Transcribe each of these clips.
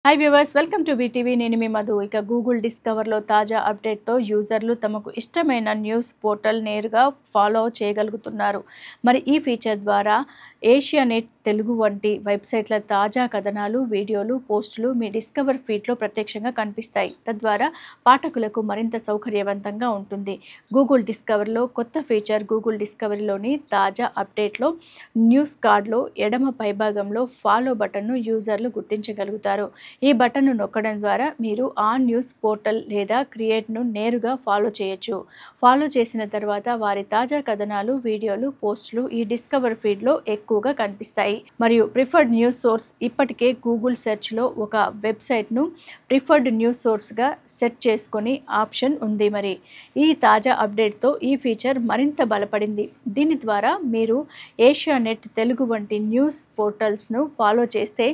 Hi viewers, welcome to VTV. నేను మీ మధు. ఇక Google డిస్కవర్లో తాజా అప్డేట్తో యూజర్లు తమకు ఇష్టమైన న్యూస్ పోర్టల్ నేరుగా ఫాలో చేయగలుగుతున్నారు. మరి ఈ ఫీచర్ ద్వారా ఏషియానెట్ తెలుగు వంటి వెబ్సైట్ల తాజా కథనాలు, వీడియోలు, పోస్టులు మీ డిస్కవర్ ఫీడ్లో ప్రత్యక్షంగా కనిపిస్తాయి. తద్వారా పాఠకులకు మరింత సౌకర్యవంతంగా ఉంటుంది. గూగుల్ డిస్కవర్లో కొత్త ఫీచర్ గూగుల్ డిస్కవరీలోని తాజా అప్డేట్లో న్యూస్ కార్డ్లో ఎడమ పైభాగంలో ఫాలో బటన్ను యూజర్లు గుర్తించగలుగుతారు. ఈ బటన్ను నొక్కడం ద్వారా మీరు ఆ న్యూస్ పోర్టల్ లేదా క్రియేట్ను నేరుగా ఫాలో చేయొచ్చు. ఫాలో చేసిన తర్వాత వారి తాజా కథనాలు, వీడియోలు, పోస్టులు ఈ డిస్కవర్ ఫీడ్లో ఎక్కువగా కనిపిస్తాయి. మరియు ప్రిఫర్డ్ న్యూస్ సోర్స్, ఇప్పటికే గూగుల్ సెర్చ్లో ఒక వెబ్సైట్ను ప్రిఫర్డ్ న్యూస్ సోర్స్గా సెట్ చేసుకొని ఆప్షన్ ఉంది. మరి ఈ తాజా అప్డేట్తో ఈ ఫీచర్ మరింత బలపడింది. దీని ద్వారా మీరు ఏషియానెట్ తెలుగు వంటి న్యూస్ పోర్టల్స్ను ఫాలో చేస్తే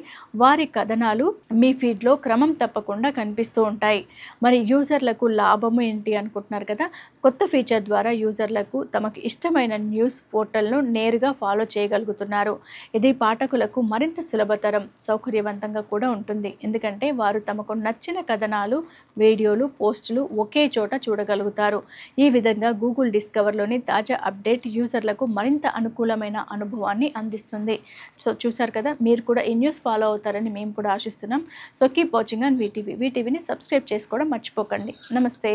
వారి కథనాలు మీ ఫీడ్లో క్రమం తప్పకుండా కనిపిస్తూ ఉంటాయి. మరి యూజర్లకు లాభము ఏంటి అనుకుంటున్నారు కదా. కొత్త ఫీచర్ ద్వారా యూజర్లకు తమకు ఇష్టమైన న్యూస్ పోర్టల్ను నేరుగా ఫాలో చేయగలుగుతున్నారు. ఇది పాఠకులకు మరింత సులభతరం, సౌకర్యవంతంగా కూడా ఉంటుంది. ఎందుకంటే వారు తమకు నచ్చిన కథనాలు, వీడియోలు, పోస్టులు ఒకే చోట చూడగలుగుతారు. ఈ విధంగా గూగుల్ డిస్కవర్లోని తాజా అప్డేట్ యూజర్లకు మరింత అనుకూలమైన అనుభవాన్ని అందిస్తుంది. సో చూసారు కదా, మీరు కూడా ఈ న్యూస్ ఫాలో అవుతారని మేము కూడా ఆశిస్తున్నాం. So keep watching on VTV. వీటీవీని సబ్స్క్రైబ్ చేసుకోవడం మర్చిపోకండి. నమస్తే.